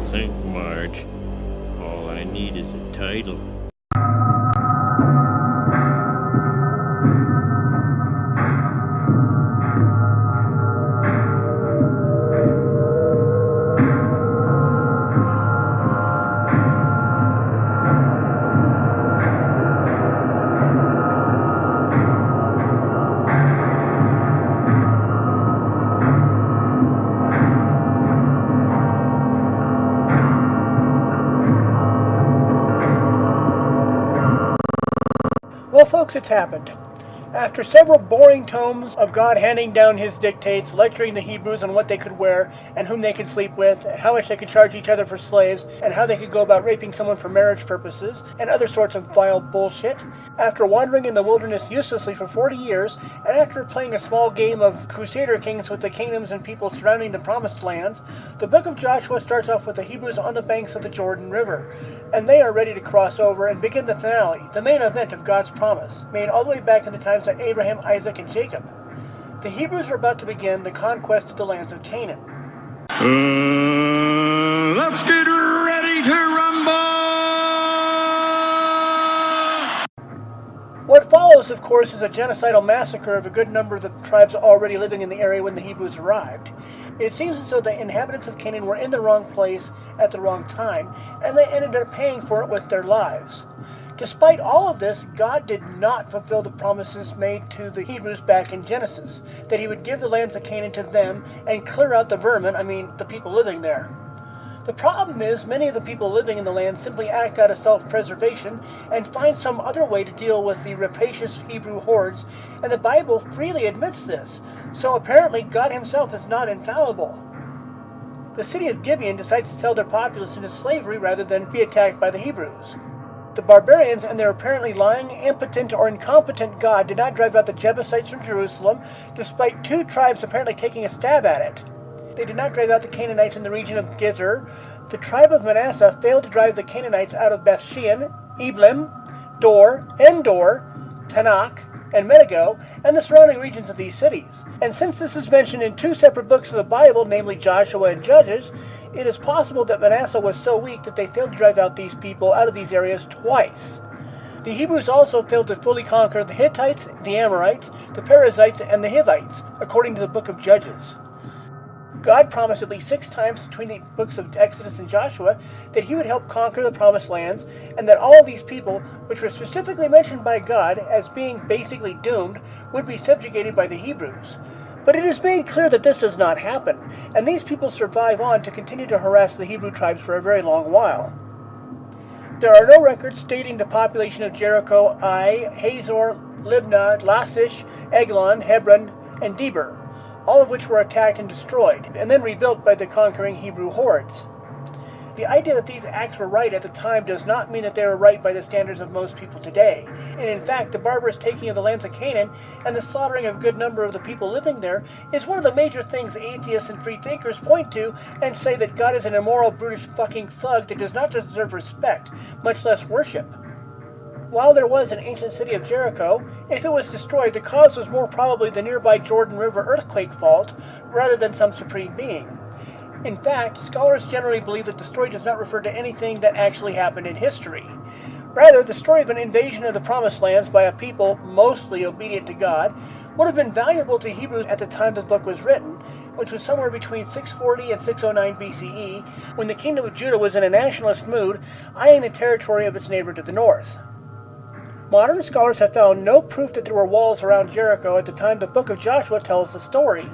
think, Marge. All I need is a title. Well, folks, it's happened. After several boring tomes of God handing down his dictates, lecturing the Hebrews on what they could wear and whom they could sleep with, and how much they could charge each other for slaves, and how they could go about raping someone for marriage purposes, and other sorts of vile bullshit, after wandering in the wilderness uselessly for 40 years, and after playing a small game of Crusader Kings with the kingdoms and people surrounding the Promised Lands, the book of Joshua starts off with the Hebrews on the banks of the Jordan River, and they are ready to cross over and begin the finale, the main event of God's promise, made all the way back in the times of Abraham, Isaac, and Jacob. The Hebrews are about to begin the conquest of the lands of Canaan. Let's get ready to rumble! What follows, of course, is a genocidal massacre of a good number of the tribes already living in the area when the Hebrews arrived. It seems as though the inhabitants of Canaan were in the wrong place at the wrong time, and they ended up paying for it with their lives. Despite all of this, God did not fulfill the promises made to the Hebrews back in Genesis, that he would give the lands of Canaan to them and clear out the vermin, the people living there. The problem is, many of the people living in the land simply act out of self-preservation and find some other way to deal with the rapacious Hebrew hordes, and the Bible freely admits this, so apparently God himself is not infallible. The city of Gibeon decides to sell their populace into slavery rather than be attacked by the Hebrews. The barbarians and their apparently lying, impotent, or incompetent God did not drive out the Jebusites from Jerusalem, despite two tribes apparently taking a stab at it. They did not drive out the Canaanites in the region of Gezer. The tribe of Manasseh failed to drive the Canaanites out of Beth-shean, Eblim, Dor, Endor, Tanakh, and Megiddo, and the surrounding regions of these cities. And since this is mentioned in two separate books of the Bible, namely Joshua and Judges, it is possible that Manasseh was so weak that they failed to drive out these people out of these areas twice. The Hebrews also failed to fully conquer the Hittites, the Amorites, the Perizzites, and the Hivites, according to the book of Judges. God promised at least 6 times between the books of Exodus and Joshua that he would help conquer the promised lands, and that all of these people, which were specifically mentioned by God as being basically doomed, would be subjugated by the Hebrews. But it is made clear that this does not happen, and these people survive on to continue to harass the Hebrew tribes for a very long while. There are no records stating the population of Jericho, Ai, Hazor, Libnah, Lachish, Eglon, Hebron, and Debir, all of which were attacked and destroyed, and then rebuilt by the conquering Hebrew hordes. The idea that these acts were right at the time does not mean that they were right by the standards of most people today. And in fact, the barbarous taking of the lands of Canaan and the slaughtering of a good number of the people living there is one of the major things atheists and free thinkers point to and say that God is an immoral, brutish fucking thug that does not deserve respect, much less worship. While there was an ancient city of Jericho, if it was destroyed, the cause was more probably the nearby Jordan River earthquake fault rather than some supreme being. In fact, scholars generally believe that the story does not refer to anything that actually happened in history. Rather, the story of an invasion of the Promised Lands by a people mostly obedient to God would have been valuable to Hebrews at the time the book was written, which was somewhere between 640 and 609 B.C.E., when the kingdom of Judah was in a nationalist mood, eyeing the territory of its neighbor to the north. Modern scholars have found no proof that there were walls around Jericho at the time the book of Joshua tells the story.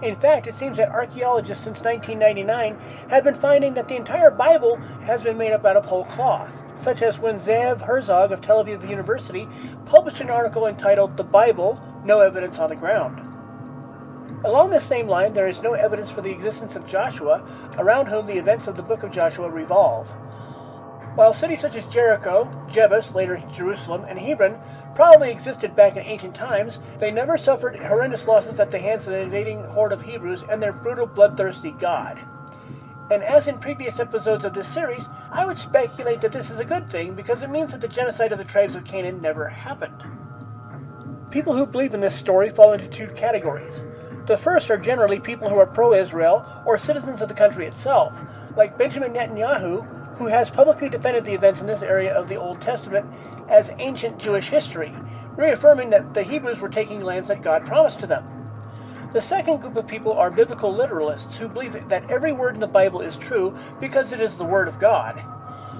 In fact, it seems that archaeologists since 1999 have been finding that the entire Bible has been made up out of whole cloth, such as when Zev Herzog of Tel Aviv University published an article entitled "The Bible, No Evidence on the Ground." Along this same line, there is no evidence for the existence of Joshua, around whom the events of the book of Joshua revolve. While cities such as Jericho, Jebus, later Jerusalem, and Hebron probably existed back in ancient times, they never suffered horrendous losses at the hands of the invading horde of Hebrews and their brutal, bloodthirsty God. And as in previous episodes of this series, I would speculate that this is a good thing because it means that the genocide of the tribes of Canaan never happened. People who believe in this story fall into two categories. The first are generally people who are pro-Israel or citizens of the country itself, like Benjamin Netanyahu, who has publicly defended the events in this area of the Old Testament as ancient Jewish history, reaffirming that the Hebrews were taking lands that God promised to them. The second group of people are biblical literalists who believe that every word in the Bible is true because it is the Word of God.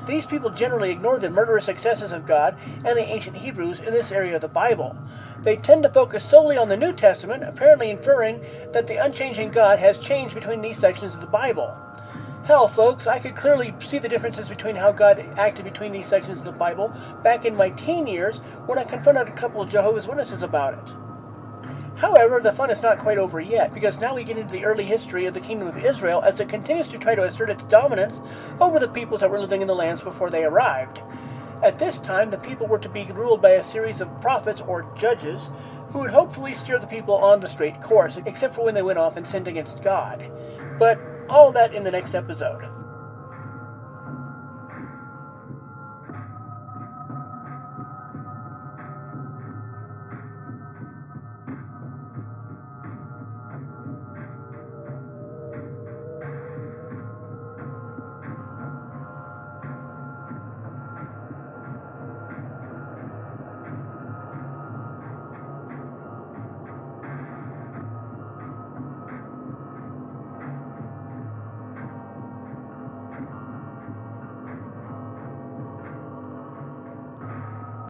These people generally ignore the murderous excesses of God and the ancient Hebrews in this area of the Bible. They tend to focus solely on the New Testament, apparently inferring that the unchanging God has changed between these sections of the Bible. Hell, folks, I could clearly see the differences between how God acted between these sections of the Bible back in my teen years when I confronted a couple of Jehovah's Witnesses about it. However, the fun is not quite over yet, because now we get into the early history of the Kingdom of Israel as it continues to try to assert its dominance over the peoples that were living in the lands before they arrived. At this time, the people were to be ruled by a series of prophets or judges who would hopefully steer the people on the straight course, except for when they went off and sinned against God. But all that in the next episode.